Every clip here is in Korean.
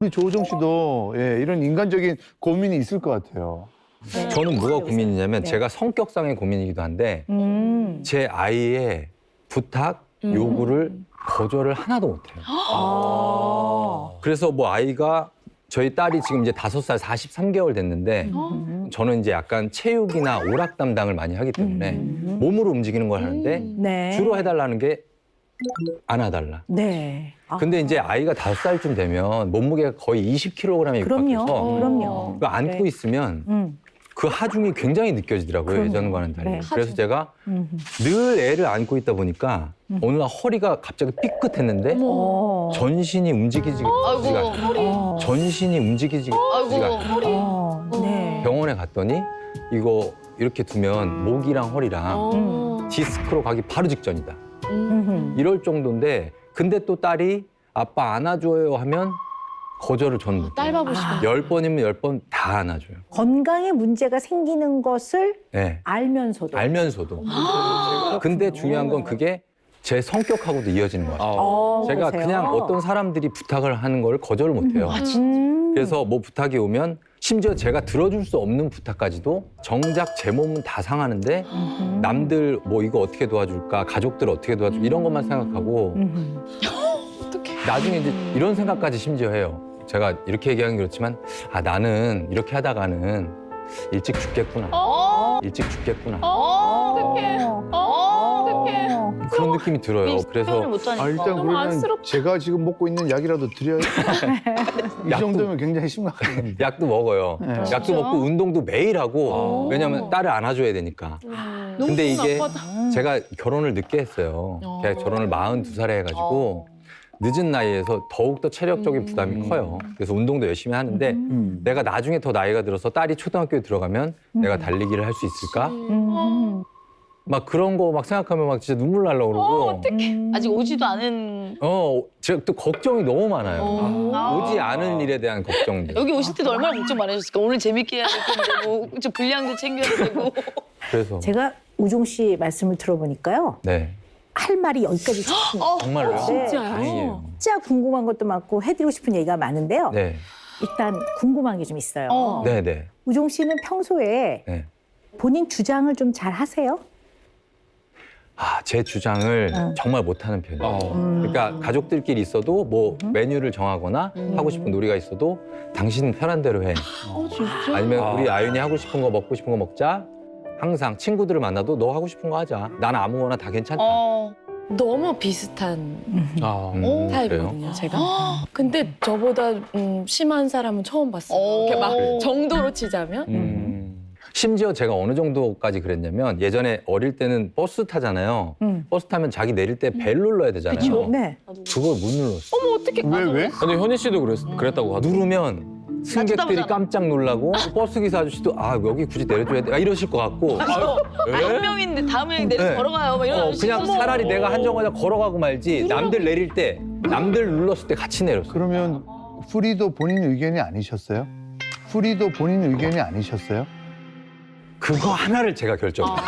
우리 조우정 씨도 예, 이런 인간적인 고민이 있을 것 같아요. 네. 저는 뭐가 고민이냐면 네. 제가 성격상의 고민이기도 한데 제 아이의 부탁, 요구를 거절을 하나도 못해요. 그래서 뭐 아이가 저희 딸이 지금 이제 5살 43개월 됐는데 저는 이제 약간 체육이나 오락 담당을 많이 하기 때문에 몸으로 움직이는 걸 하는데 네. 주로 해달라는 게 안아달라. 네. 근데 이제 아이가 5살쯤 되면 몸무게가 거의 20kg에 그럼요. 육박해서 그럼요. 그거 안고 네. 있으면 그 하중이 굉장히 느껴지더라고요. 그럼요. 예전과는 달리. 네. 그래서 제가 늘 애를 안고 있다 보니까 어느 날 허리가 갑자기 삐끗했는데 전신이 움직이지가 않아요. 전신이 움직이지가 않아요. 네. 병원에 갔더니 이거 이렇게 두면 목이랑 허리랑 디스크로 가기 바로 직전이다. 이럴 정도인데 근데 또 딸이 아빠 안아줘요 하면 거절을 전 못해요. 딸 봐보시고. 10번이면 10번 다 안아줘요. 건강에 문제가 생기는 것을 네. 알면서도. 알면서도. 근데 중요한 건 그게 제 성격하고도 이어지는 것 같아요. 제가 그러세요? 그냥 어떤 사람들이 부탁을 하는 걸 거절을 못해요. 그래서 뭐 부탁이 오면 심지어 제가 들어줄 수 없는 부탁까지도 정작 제 몸은 다 상하는데 남들 뭐 이거 어떻게 도와줄까, 가족들 어떻게 도와줄까 이런 것만 생각하고 나중에 이제 이런 생각까지 심지어 해요. 제가 이렇게 얘기하긴 그렇지만 아 나는 이렇게 하다가는 일찍 죽겠구나. 일찍 죽겠구나. 그런 느낌이 들어요. 그래서 아, 일단 그러면 제가 지금 먹고 있는 약이라도 드려요. 이 정도면 굉장히 심각한. 약도 먹어요. 네. 약도 먹고 운동도 매일 하고 왜냐면 딸을 안아줘야 되니까. 근데 이게 제가 결혼을 늦게 했어요. 제가 결혼을 42살에 해가지고 늦은 나이에서 더욱더 체력적인 부담이 커요. 그래서 운동도 열심히 하는데 내가 나중에 더 나이가 들어서 딸이 초등학교에 들어가면 내가 달리기를 할 수 있을까? 막 그런 거 막 생각하면 막 진짜 눈물 날려고 그러고. 아직 오지도 않은. 제가 또 걱정이 너무 많아요. 오지 않은 일에 대한 걱정들. 여기 오실 때도 얼마나 걱정 많으셨을까? 오늘 재밌게 해야 될 텐데 뭐 저 분량도 챙겨야 되고. 그래서 제가 우종 씨 말씀을 들어보니까요. 네. 할 말이 여기까지 찼습니다. 정말로요? 진짜요? 다행이에요. 진짜 궁금한 것도 많고 해드리고 싶은 얘기가 많은데요. 네. 일단 궁금한 게 좀 있어요. 네, 네. 우종 씨는 평소에 네. 본인 주장을 좀 잘 하세요? 제 주장을 정말 못하는 편이에요. 그러니까 가족들끼리 있어도 뭐 메뉴를 정하거나 하고 싶은 놀이가 있어도 당신은 편한 대로 해. 진짜? 아니면 우리 아윤이 하고 싶은 거 먹고 싶은 거 먹자. 항상 친구들을 만나도 너 하고 싶은 거 하자. 난 아무거나 다 괜찮다. 너무 비슷한 그래요? 타입이거든요, 제가. 근데 저보다 심한 사람은 처음 봤어요. 이렇게 막 정도로 치자면. 심지어 제가 어느 정도까지 그랬냐면 예전에 어릴 때는 버스 타잖아요. 버스 타면 자기 내릴 때 벨 눌러야 되잖아요. 네. 그걸 못 눌렀어. 왜? 근데 현희 씨도 그랬다고 하더라고요. 누르면 승객들이 쳐다보잖아. 깜짝 놀라고 버스 기사 아저씨도 여기 굳이 내려줘야 돼 이러실 것 같고 한 명인데 다음에 내려서 네. 걸어가요. 막 이런 아저씨 그냥 있었어. 차라리 내가 한정거장 걸어가고 말지 남들 내릴 때 남들 눌렀을 때 같이 내렸어. 그러면 프리도 본인 의견이 아니셨어요? 프리도 본인 의견이 아니셨어요? 그거 하나를 제가 결정했어요.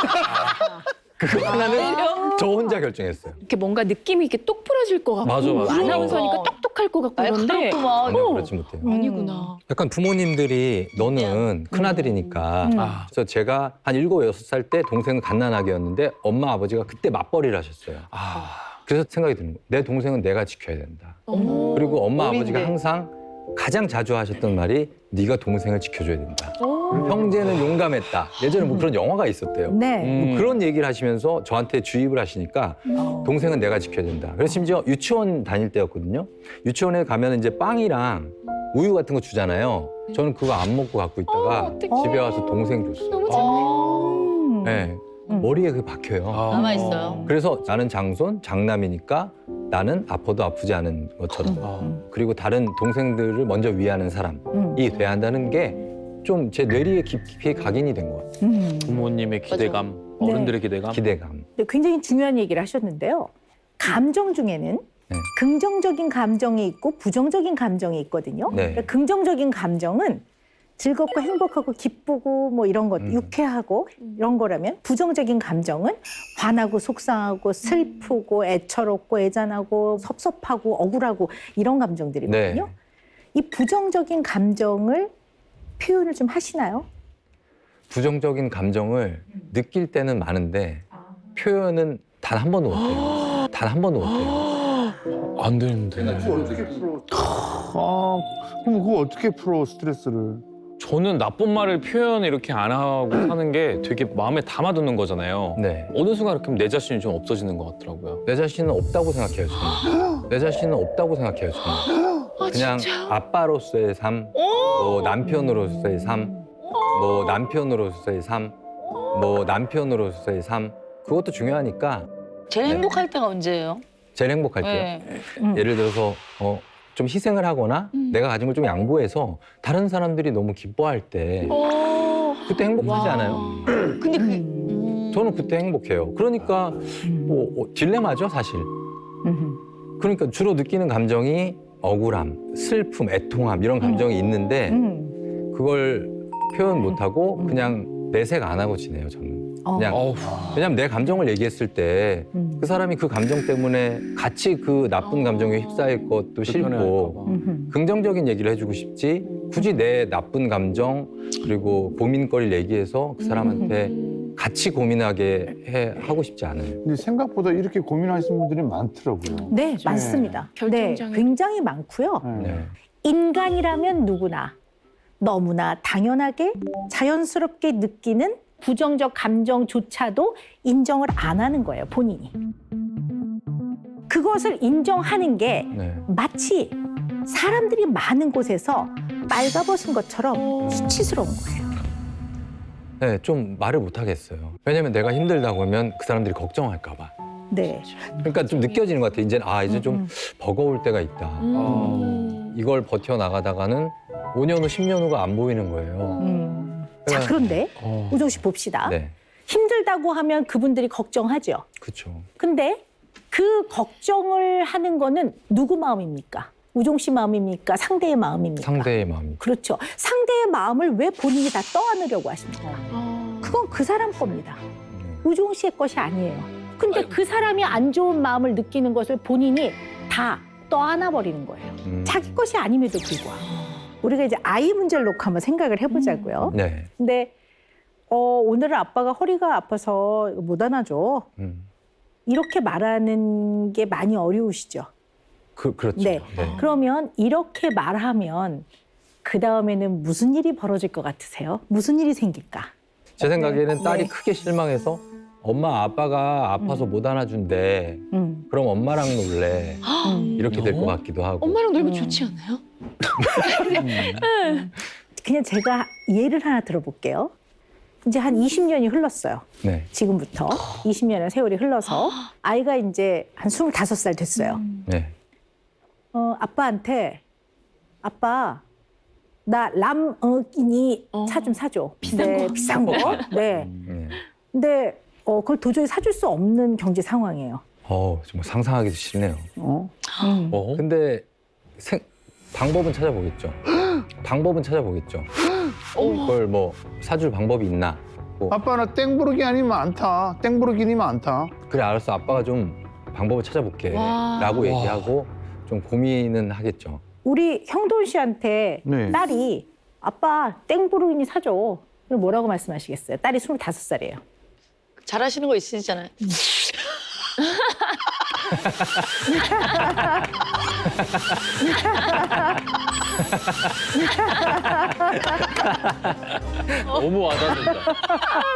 그거 하나는 저 혼자 결정했어요. 이렇게 뭔가 느낌이 이렇게 똑 부러질 것 같고 맞아, 맞아. 아나운서니까 똑똑할 것 같고 그런데 날카롭구만. 전혀 그렇지 못해요. 아니구나. 약간 부모님들이 너는 큰아들이니까 그래서 제가 한 7, 6살 때 동생은 갓난아기였는데 엄마 아버지가 그때 맞벌이를 하셨어요. 그래서 생각이 드는 거예요. 내 동생은 내가 지켜야 된다. 그리고 엄마 아버지가 어린데. 항상 가장 자주 하셨던 말이 네가 동생을 지켜줘야 된다. 형제는 용감했다. 예전에 뭐 그런 영화가 있었대요. 네. 뭐 그런 얘기를 하시면서 저한테 주입을 하시니까 동생은 내가 지켜야 된다. 그래서 심지어 유치원 다닐 때였거든요. 유치원에 가면 이제 빵이랑 우유 같은 거 주잖아요. 저는 그거 안 먹고 갖고 있다가 집에 와서 동생 줬어요. 너무 네. 머리에 그게 박혀요. 남아있어요. 그래서 나는 장손, 장남이니까 나는 아파도 아프지 않은 것처럼 그리고 다른 동생들을 먼저 위하는 사람이 돼야 한다는 게 좀 제 뇌리에 깊이 각인이 된 것 같아요. 부모님의 기대감, 어른들의 기대감. 기대감. 근데 굉장히 중요한 얘기를 하셨는데요. 감정 중에는 긍정적인 감정이 있고 부정적인 감정이 있거든요. 네. 그러니까 긍정적인 감정은 즐겁고 행복하고 기쁘고 뭐 이런 것, 유쾌하고 이런 거라면 부정적인 감정은 화나고 속상하고 슬프고 애처롭고 애잔하고 섭섭하고 억울하고 이런 감정들이거든요. 네. 이 부정적인 감정을 표현을 좀 하시나요? 부정적인 감정을 느낄 때는 많은데 표현은 단 한 번도 못해요. 단 한 번도 못해요. 안 되는데. 아, 그럼 그거 어떻게 풀어 스트레스를? 저는 나쁜 말을 표현 이렇게 안 하고 사는 게 되게 마음에 담아두는 거잖아요. 네. 어느 순간 이렇게 하면 내 자신이 좀 없어지는 것 같더라고요. 내 자신은 없다고 생각해요, 저는. 내 자신은 없다고 생각해요, 저는. 그냥 아빠로서의 삶, 뭐 남편으로서의 삶, 뭐 남편으로서의 삶, 뭐 남편으로서의 삶. 그것도 중요하니까 제일 행복할 때가 언제예요? 제일 행복할 때요. 네. 예를 들어서 좀 희생을 하거나 내가 가진 걸 좀 양보해서 다른 사람들이 너무 기뻐할 때 그때 행복하지 않아요? 근데 저는 그때 행복해요. 그러니까 뭐 딜레마죠, 사실. 그러니까 주로 느끼는 감정이 억울함, 슬픔, 애통함 이런 감정이 있는데 그걸 표현 못하고 그냥 내색 안 하고 지내요, 저는. 그냥 어우, 왜냐면 내 감정을 얘기했을 때 그 사람이 그 감정 때문에 같이 그 나쁜 감정에 휩싸일 것도 싫고 긍정적인 얘기를 해주고 싶지 굳이 내 나쁜 감정 그리고 고민거리를 얘기해서 그 사람한테 같이 고민하게 하고 싶지 않아요. 근데 생각보다 이렇게 고민하시는 분들이 많더라고요. 네, 많습니다. 네, 결정장애. 굉장히 많고요. 네. 인간이라면 누구나 너무나 당연하게 자연스럽게 느끼는 부정적 감정조차도 인정을 안 하는 거예요, 본인이. 그것을 인정하는 게 네. 마치 사람들이 많은 곳에서 빨가벗은 것처럼 수치스러운 거예요. 네, 좀 말을 못 하겠어요. 왜냐면 내가 힘들다고 하면 그 사람들이 걱정할까 봐. 네. 그러니까 좀 느껴지는 것 같아요. 이제 좀 버거울 때가 있다. 이걸 버텨나가다가는 5년 후, 10년 후가 안 보이는 거예요. 자, 그런데 우종 씨 봅시다. 네, 힘들다고 하면 그분들이 걱정하죠. 그렇죠. 근데 그 걱정을 하는 거는 누구 마음입니까? 우종 씨 마음입니까? 상대의 마음입니까? 상대의 마음이. 그렇죠. 상대의 마음을 왜 본인이 다 떠안으려고 하십니까? 그건 그 사람 겁니다. 우종 씨의 것이 아니에요. 근데 그 사람이 안 좋은 마음을 느끼는 것을 본인이 다 떠안아 버리는 거예요. 자기 것이 아님에도 불구하고. 우리가 이제 아이 문제를 놓고 한번 생각을 해보자고요. 네. 근데 오늘은 아빠가 허리가 아파서 못 안아줘. 이렇게 말하는 게 많이 어려우시죠? 그렇죠. 네. 그러면 이렇게 말하면 그 다음에는 무슨 일이 벌어질 것 같으세요? 무슨 일이 생길까? 제 생각에는 딸이 네. 크게 실망해서 엄마 아빠가 아파서 못 안아준대. 그럼 엄마랑 놀래. 이렇게 될 것 같기도 하고. 엄마랑 놀면 좋지 않아요? 그냥 제가 예를 하나 들어볼게요. 이제 한 20년이 흘렀어요. 네. 지금부터 20년의 세월이 흘러서 아이가 이제 한 25살 됐어요. 네. 아빠한테 아빠 나 람어기니 차 좀 사줘. 비싼 거. 네. 네. 근데 그걸 도저히 사줄 수 없는 경제 상황이에요. 정말 상상하기도 싫네요. 근데 방법은 찾아보겠죠. 방법은 찾아보겠죠. 그걸 뭐 사줄 방법이 있나? 뭐, 아빠 나 땡부르기 아니면 안 타. 땡부르기니면 안 타. 그래 알았어 아빠가 좀 방법을 찾아볼게 라고 얘기하고 좀 고민은 하겠죠. 우리 형돈 씨한테 네. 딸이 아빠 땡부르기니 사줘. 그럼 뭐라고 말씀하시겠어요? 딸이 25살이에요. 잘하시는 거 있으시잖아요. 너무 와닿는다.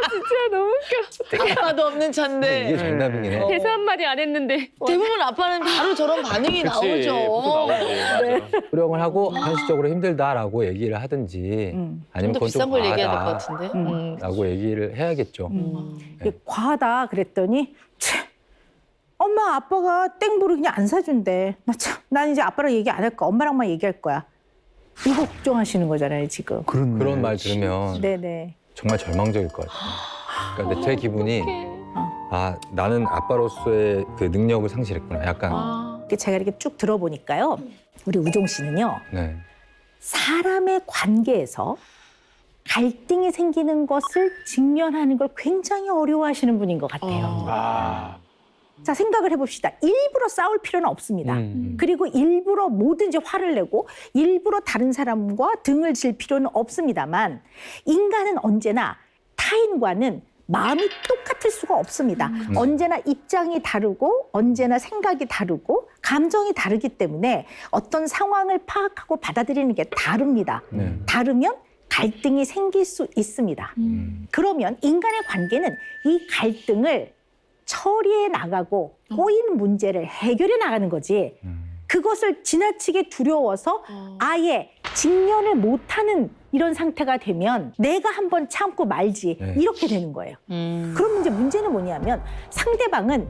진짜 너무 웃겨. 아빠도 없는 차인데. 이게 정답이긴 해. 대사 한마디 안 했는데. 대부분 아빠는 바로 저런 반응이 그치, 나오죠. 보통 나오지. 수령을 하고 현실적으로 힘들다라고 얘기를 하든지 아니면 좀 더 그건 비싼 좀 걸 얘기해야 될 것 과하다 같은데. 라고 얘기를 해야겠죠. 이게 과하다 그랬더니 엄마 아빠가 땡부르기니 안 사준대. 난 이제 아빠랑 얘기 안 할 거야. 엄마랑만 얘기할 거야. 이거 걱정하시는 거잖아요 지금. 그렇네. 그런 말 들으면 네네. 정말 절망적일 것 같아요. 그러니까 제 기분이 나는 아빠로서의 그 능력을 상실했구나. 약간 제가 이렇게 쭉 들어보니까요. 우리 우종 씨는요. 네. 사람의 관계에서 갈등이 생기는 것을 직면하는 걸 굉장히 어려워하시는 분인 것 같아요. 자, 생각을 해봅시다. 일부러 싸울 필요는 없습니다. 그리고 일부러 뭐든지 화를 내고 일부러 다른 사람과 등을 질 필요는 없습니다만 인간은 언제나 타인과는 마음이 똑같을 수가 없습니다. 언제나 입장이 다르고 언제나 생각이 다르고 감정이 다르기 때문에 어떤 상황을 파악하고 받아들이는 게 다릅니다. 다르면 갈등이 생길 수 있습니다. 그러면 인간의 관계는 이 갈등을 처리해 나가고 꼬인 문제를 해결해 나가는 거지 그것을 지나치게 두려워서 아예 직면을 못하는 이런 상태가 되면 내가 한번 참고 말지 이렇게 되는 거예요. 그럼 이제 문제는 뭐냐면 상대방은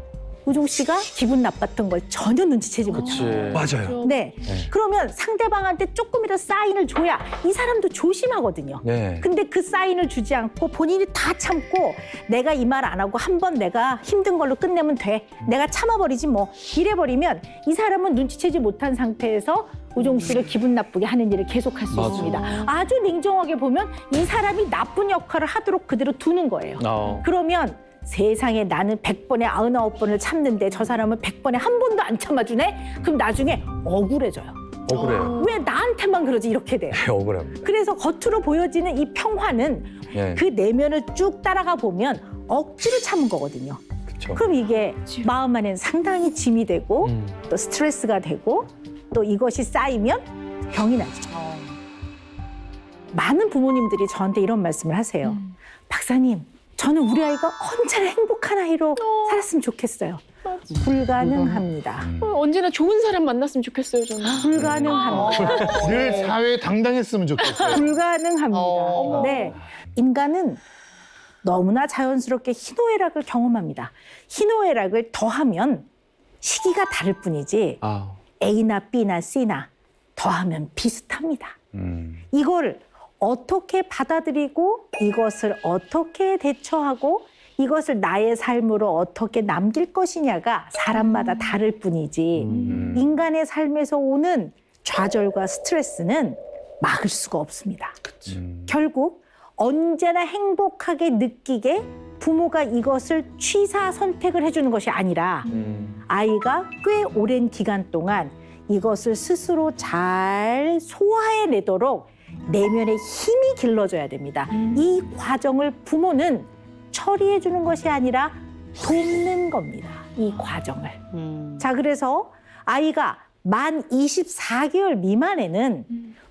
우종 씨가 기분 나빴던 걸 전혀 눈치채지 못해요. 맞아요. 네. 그러면 상대방한테 조금이라도 사인을 줘야 이 사람도 조심하거든요. 네. 근데 그 사인을 주지 않고 본인이 다 참고 내가 이 말 안 하고 한번 내가 힘든 걸로 끝내면 돼. 내가 참아버리지 뭐. 이래버리면 이 사람은 눈치채지 못한 상태에서 우종 씨를 기분 나쁘게 하는 일을 계속할 수 있습니다. 아주 냉정하게 보면 이 사람이 나쁜 역할을 하도록 그대로 두는 거예요. 그러면 세상에 나는 100번에 99번을 참는데 저 사람은 100번에 한 번도 안 참아주네? 그럼 나중에 억울해져요. 억울해요. 왜 나한테만 그러지? 이렇게 돼요. 억울합니다. 그래서 겉으로 보여지는 이 평화는 그 내면을 쭉 따라가 보면 억지로 참은 거거든요. 그쵸. 그럼 이게 마음 안에는 상당히 짐이 되고 또 스트레스가 되고 또 이것이 쌓이면 병이 나죠. 많은 부모님들이 저한테 이런 말씀을 하세요. 박사님, 저는 우리 아이가 언제나 행복한 아이로 살았으면 좋겠어요. 불가능합니다. 언제나 좋은 사람 만났으면 좋겠어요, 저는. 불가능합니다. 늘 사회에 당당했으면 좋겠어요. 불가능합니다. 네, 인간은 너무나 자연스럽게 희노애락을 경험합니다. 희노애락을 더하면 시기가 다를 뿐이지 A나 B나 C나 더하면 비슷합니다. 이걸 어떻게 받아들이고 이것을 어떻게 대처하고 이것을 나의 삶으로 어떻게 남길 것이냐가 사람마다 다를 뿐이지 인간의 삶에서 오는 좌절과 스트레스는 막을 수가 없습니다. 결국 언제나 행복하게 느끼게 부모가 이것을 취사 선택을 해주는 것이 아니라 아이가 꽤 오랜 기간 동안 이것을 스스로 잘 소화해내도록 내면의 힘이 길러져야 됩니다. 이 과정을 부모는 처리해주는 것이 아니라 돕는 겁니다. 이 과정을. 자, 그래서 아이가 만 24개월 미만에는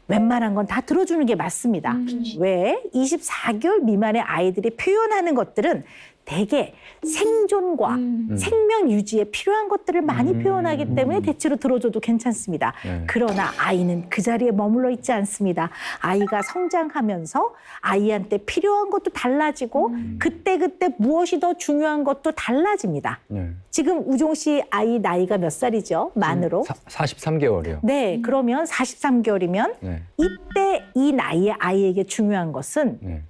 웬만한 건 다 들어주는 게 맞습니다. 왜? 24개월 미만의 아이들이 표현하는 것들은 대개 생존과 생명 유지에 필요한 것들을 많이 표현하기 때문에 대체로 들어줘도 괜찮습니다. 그러나 아이는 그 자리에 머물러 있지 않습니다. 아이가 성장하면서 아이한테 필요한 것도 달라지고 그때그때 무엇이 더 중요한 것도 달라집니다. 지금 우종 씨 아이 나이가 몇 살이죠? 만으로? 43개월이요. 네, 그러면 43개월이면 이때 이 나이에 아이에게 중요한 것은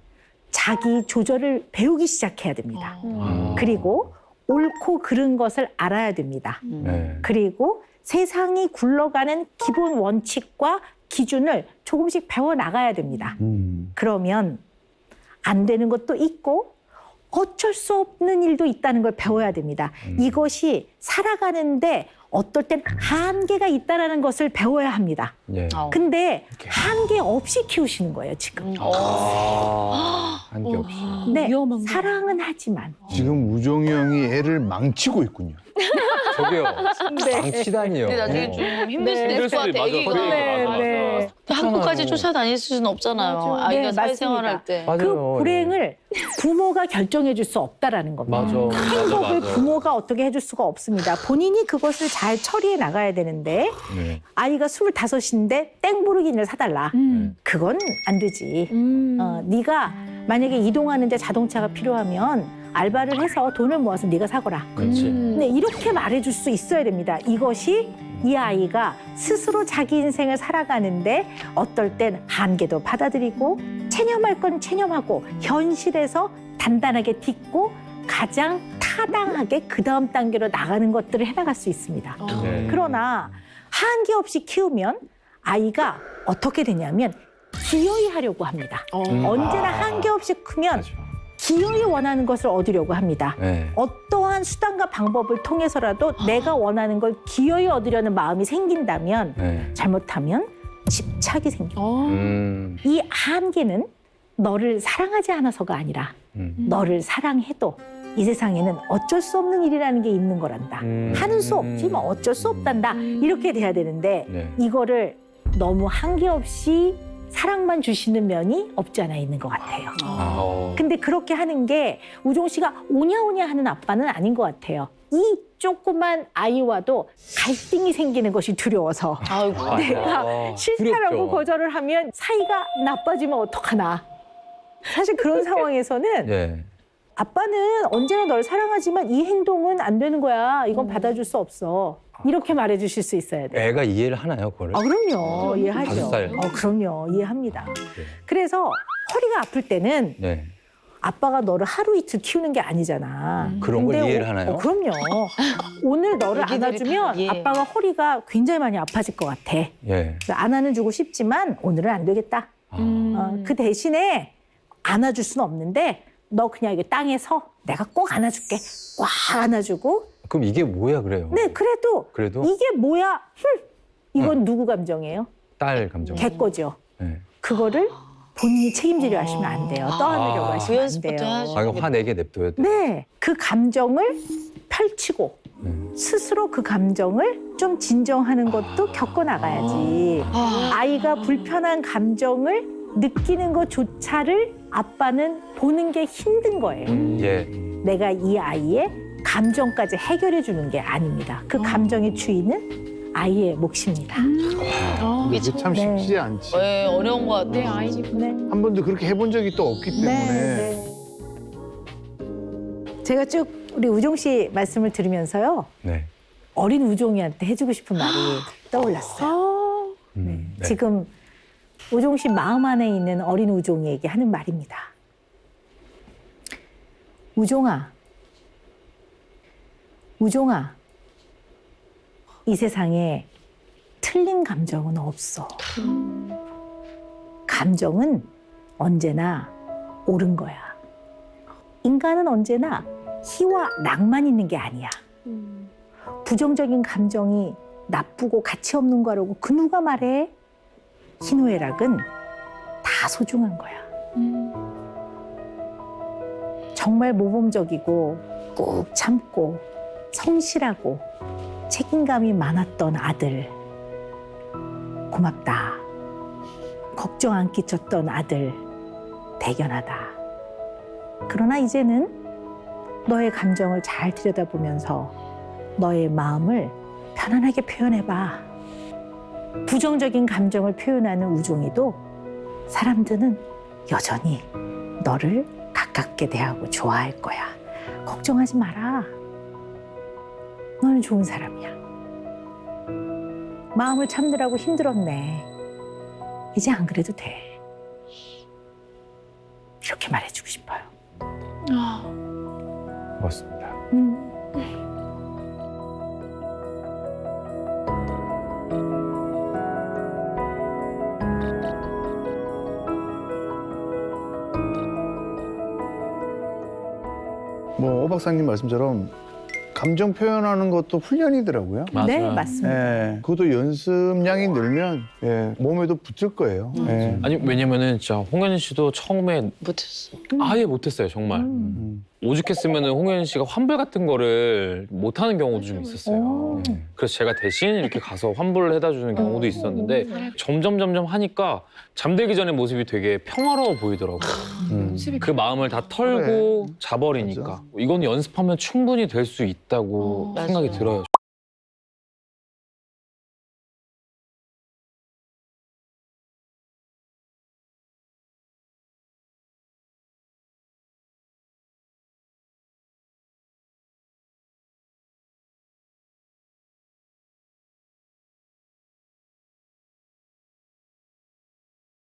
자기 조절을 배우기 시작해야 됩니다. 그리고 옳고 그른 것을 알아야 됩니다. 그리고 세상이 굴러가는 기본 원칙과 기준을 조금씩 배워나가야 됩니다. 그러면 안 되는 것도 있고 어쩔 수 없는 일도 있다는 걸 배워야 됩니다. 이것이 살아가는데 어떨 땐 한계가 있다는 것을 배워야 합니다. 근데 한계 없이 키우시는 거예요, 지금. 한계 없이. 네, 사랑은 하지만. 지금 우종이 형이 애를 망치고 있군요. 저기요. 망치다니요. 근데 나중에 좀 힘들 수도 있을 것 같아. 애기가. 네. 학교까지 쫓아다닐 수는 없잖아요. 맞아요. 아이가 네, 사회생활 할 때. 그 불행을 부모가 결정해 줄 수 없다라는 겁니다. 행복을 부모가 어떻게 해줄 수가 없습니다. 본인이 그것을 잘 처리해 나가야 되는데 아이가 25인데 땡보르기니를 사달라. 그건 안 되지. 네가 만약에 이동하는데 자동차가 필요하면 알바를 해서 돈을 모아서 네가 사거라. 네, 이렇게 말해줄 수 있어야 됩니다. 이것이 이 아이가 스스로 자기 인생을 살아가는데 어떨 땐 한계도 받아들이고 체념할 건 체념하고 현실에서 단단하게 딛고 가장 타당하게 그 다음 단계로 나가는 것들을 해나갈 수 있습니다. 그러나 한계 없이 키우면 아이가 어떻게 되냐면 기어이 하려고 합니다. 언제나 한계 없이 크면 기어이 원하는 것을 얻으려고 합니다. 네. 어떠한 수단과 방법을 통해서라도 내가 원하는 걸 기어이 얻으려는 마음이 생긴다면 네. 잘못하면 집착이 생겨요. 이 한계는 너를 사랑하지 않아서가 아니라 너를 사랑해도 이 세상에는 어쩔 수 없는 일이라는 게 있는 거란다. 하는 수 없지 뭐 어쩔 수 없단다. 이렇게 돼야 되는데 네. 이거를 너무 한계 없이 사랑만 주시는 면이 없지 않아 있는 것 같아요. 근데 그렇게 하는 게 우종 씨가 오냐오냐 하는 아빠는 아닌 것 같아요. 이 조그만 아이와도 갈등이 생기는 것이 두려워서 아이고. 내가 싫다라고 두렵죠. 거절을 하면 사이가 나빠지면 어떡하나. 사실 그런 상황에서는 네. 아빠는 언제나 널 사랑하지만 이 행동은 안 되는 거야. 이건 받아줄 수 없어. 이렇게 말해주실 수 있어야 돼요. 애가 이해를 하나요, 그거를? 아, 그럼요. 이해하죠. 5살. 그럼요. 이해합니다. 네. 그래서 허리가 아플 때는 네. 아빠가 너를 하루 이틀 키우는 게 아니잖아. 그런 걸 근데 이해를 하나요? 그럼요. 오늘 너를 애기들이 안아주면 다 이해해. 아빠가 허리가 굉장히 많이 아파질 것 같아. 예. 안아는 주고 싶지만 오늘은 안 되겠다. 그 대신에 안아줄 수는 없는데 너 그냥 여기 땅에 서 내가 꼭 안아줄게. 꽉 안아주고. 그럼 이게 뭐야, 그래요? 네, 그래도 이게 뭐야? 이건 누구 감정이에요? 딸 감정. 걔 거죠. 네. 그거를 본인이 책임지려 하시면 안 돼요. 떠안으려고 하시면 안 연습부터 돼요. 해야죠. 아, 이거 화내게 냅둬야 돼. 네, 그 감정을 펼치고 스스로 그 감정을 좀 진정하는 것도 겪어나가야지. 아이가 불편한 감정을 느끼는 것조차를 아빠는 보는 게 힘든 거예요. 예. 내가 이 아이의 감정까지 해결해 주는 게 아닙니다. 그 감정의 주인은 아이의 몫입니다. 이게 참 네. 쉽지 않지. 네, 어려운 것 같아요. 네. 한 번도 그렇게 해본 적이 또 없기 때문에. 네. 제가 쭉 우리 우종 씨 말씀을 들으면서요. 네. 어린 우종이한테 해주고 싶은 말이 떠올랐어요. 네. 지금 우종 씨 마음 안에 있는 어린 우종이에게 하는 말입니다. 우종아, 우종아, 이 세상에 틀린 감정은 없어. 감정은 언제나 옳은 거야. 인간은 언제나 희와 낭만 있는 게 아니야. 부정적인 감정이 나쁘고 가치 없는 거라고 그 누가 말해? 희노애락은 다 소중한 거야. 정말 모범적이고 꾹 참고 성실하고 책임감이 많았던 아들. 고맙다. 걱정 안 끼쳤던 아들. 대견하다. 그러나 이제는 너의 감정을 잘 들여다보면서 너의 마음을 편안하게 표현해봐. 부정적인 감정을 표현하는 우종이도 사람들은 여전히 너를 가깝게 대하고 좋아할 거야. 걱정하지 마라. 너는 좋은 사람이야. 마음을 참느라고 힘들었네. 이제 안 그래도 돼. 이렇게 말해주고 싶어요. 고맙습니다. 뭐 오 박사님 말씀처럼 감정 표현하는 것도 훈련이더라고요. 맞아요. 네, 맞습니다. 예, 그것도 연습량이 늘면 예, 몸에도 붙을 거예요. 예. 아니 왜냐면은 진짜 홍현 씨도 처음에 못했어. 아예 못했어요 정말. 오죽했으면은 홍현 씨가 환불 같은 거를 못하는 경우도 좀 있었어요. 그래서 제가 대신 이렇게 가서 환불을 해다 주는 경우도 있었는데 점점 하니까 잠들기 전에 모습이 되게 평화로워 보이더라고요. 그 마음을 다 털고 그래. 자버리니까 맞아. 이건 연습하면 충분히 될 수 있다고 생각이 들어요.